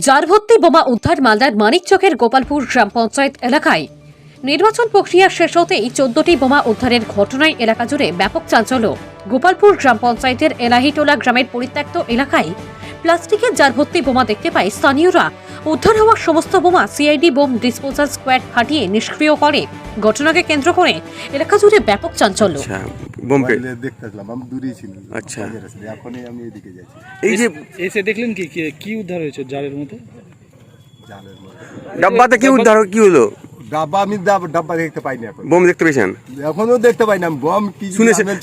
জারভর্তি বোমা উদ্ধার মালদার মানিকচকের গোপালপুর গ্রাম পঞ্চায়েত এলাকায়। নির্বাচন প্রক্রিয়া শেষ হতেই 14টি বোমা উদ্ধারের ঘটনায় এলাকা জুড়ে ব্যাপক চাঞ্চল্য। গোপালপুর গ্রাম পঞ্চায়েতের এলাহিটোলা গ্রামের পরিত্যক্ত এলাকায় প্লাস্টিকের জারভর্তি বোমা দেখতে পায় স্থানীয়রা। উদ্ধার হওয়া সমস্ত বোমা সিআইডি বোম ডিসপোজাল স্কোয়াড ফাটিয়ে নিষ্ক্রিয় করে। ঘটনাকে কেন্দ্র করে এলাকা জুড়ে ব্যাপক চাঞ্চল্য। বোমকে দেখতেছিলাম, আমি দূরেই ছিলাম। আচ্ছা, এখনই আমি এদিকে যাচ্ছি। এই যে এসে দেখলেন কি উদ্ধার হয়েছে জারের মধ্যে? জালের মধ্যে ডাব্বাতে কি উদ্ধার কি হলো? ডাব্বা, আমি ডাব্বা দেখতে পাইনি এখন। বোম দেখতে পেয়েছেন? এখনো দেখতে পাইনি আমি। বোম কি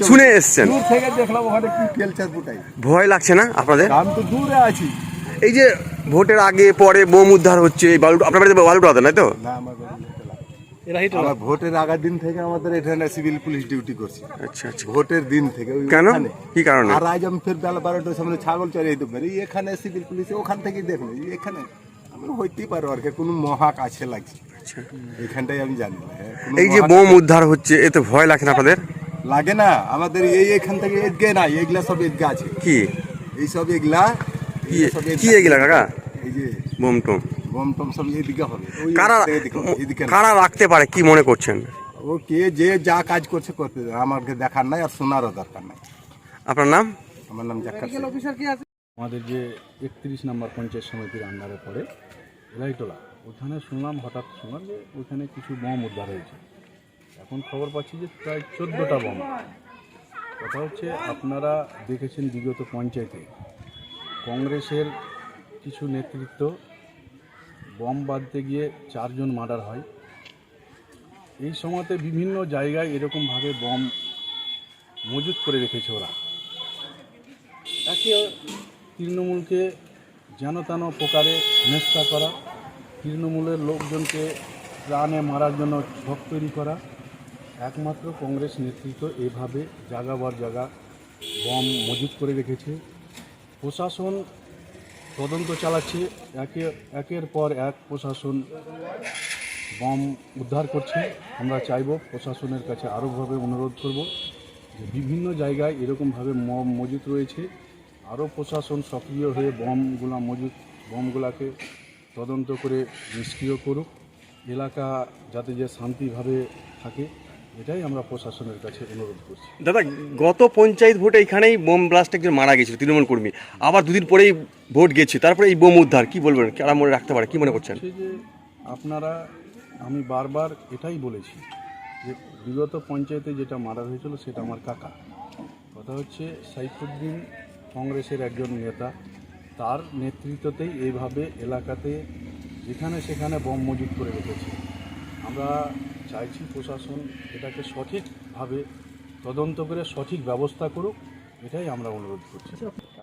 শুনে এসছেন? দূর থেকে দেখলাম ওখানে কি ফেলছে ফুটাই। ভয় লাগছে না আপনাদের? আমি তো দূরে আছি। এই যে ভোটের আগে পরে বোম উদ্ধার হচ্ছে, এই বালু আপনার বাড়িতে বালুটা হতো না তো? না, আমার ভোটের আগের দিন থেকে আমাদের এখানে সিভিল পুলিশ ডিউটি করছে। আচ্ছা আচ্ছা, ভোটের দিন থেকে। কেন, ওখানে। কি কারণে? আর আজ আমি ফের বেলা 12টার সময় ছাগল চড়িয়ে দিতে পারি এখানে সিভিল পুলিশ, ওখান থেকে দেখলো এখানে আমি হইতেই পারো আর কি, কোনো মহা কাছে লাগছে। আচ্ছা, এখানটাই আমি জানি না। এই যে বোম উদ্ধার হচ্ছে এতে ভয় লাগে না আপনাদের? লাগে না, আমাদের এখান থেকে এদিকে না, এগুলা সব এদিকে আছে। কি এই সব এগুলা কি এগুলা কাকা? এই যে বোম টোম গম টম সব এদিকে হবে। ওই কারা এদিকে না। কারা রাখতে পারে কি মনে করছেন? ও কে যে যা কাজ করছে করতে দেবে, আমাকে দেখার নাই আর শোনারও দরকার নাই। আপনার নাম? আমার নাম জাক্কার। আমাদের যে 31 নম্বর পঞ্চায়েত সমিতির আন্ডারে পড়ে এলাইটোলা, ওখানে হঠাৎ শুনলাম যে ওখানে কিছু বোম উদ্ধার হয়েছে। এখন খবর পাচ্ছি যে প্রায় 14টা বোম। কথা হচ্ছে, আপনারা দেখেছেন বিগত পঞ্চায়েতে কংগ্রেসের কিছু নেতৃত্ব বম বাঁধতে গিয়ে 4 জন মার্ডার হয়। এই সময়তে বিভিন্ন জায়গায় এরকমভাবে বম মজুত করে রেখেছে ওরা। একে তৃণমূলকে যেন তেন প্রকারে হেনস্থা করা, তৃণমূলের লোকজনকে প্রাণে মারার জন্য ছক তৈরি করা। একমাত্র কংগ্রেস নেতৃত্ব এভাবে জায়গাবার জায়গা বম মজুত করে রেখেছে। প্রশাসন তদন্ত চালাচ্ছে, একের পর এক প্রশাসন বম উদ্ধার করছে। আমরা চাইব প্রশাসনের কাছে আরোভাবে অনুরোধ করব যে বিভিন্ন জায়গায় এরকমভাবে বম মজুত রয়েছে, আরও প্রশাসন সক্রিয় হয়ে বমগুলাকে তদন্ত করে নিষ্ক্রিয় করুক। এলাকা যাতে যে শান্তিভাবে থাকে, এটাই আমরা প্রশাসনের কাছে অনুরোধ করছি। দাদা, গত পঞ্চায়েত ভোটে এখানেই বোম ব্লাস্ট একজন মারা গেছিল তৃণমূল কর্মী, আবার দুদিন পরেই ভোট গেছে, তারপরে এই বোম উদ্ধার কি বলবেন? কারা মনে রাখতে পারে, কি মনে করছেন? যে আপনারা, আমি বারবার এটাই বলেছি যে বিগত পঞ্চায়েতে যেটা মারা হয়েছিল সেটা আমার কাকা। কথা হচ্ছে, সাইফুদ্দিন কংগ্রেসের একজন নেতা, তার নেতৃত্বতেই এইভাবে এলাকাতে যেখানে সেখানে বোম মজুত করে রেখেছে। আমরা চাইছি প্রশাসন এটাকে সঠিকভাবে তদন্ত করে সঠিক ব্যবস্থা করুক, এটাই আমরা অনুরোধ করছি।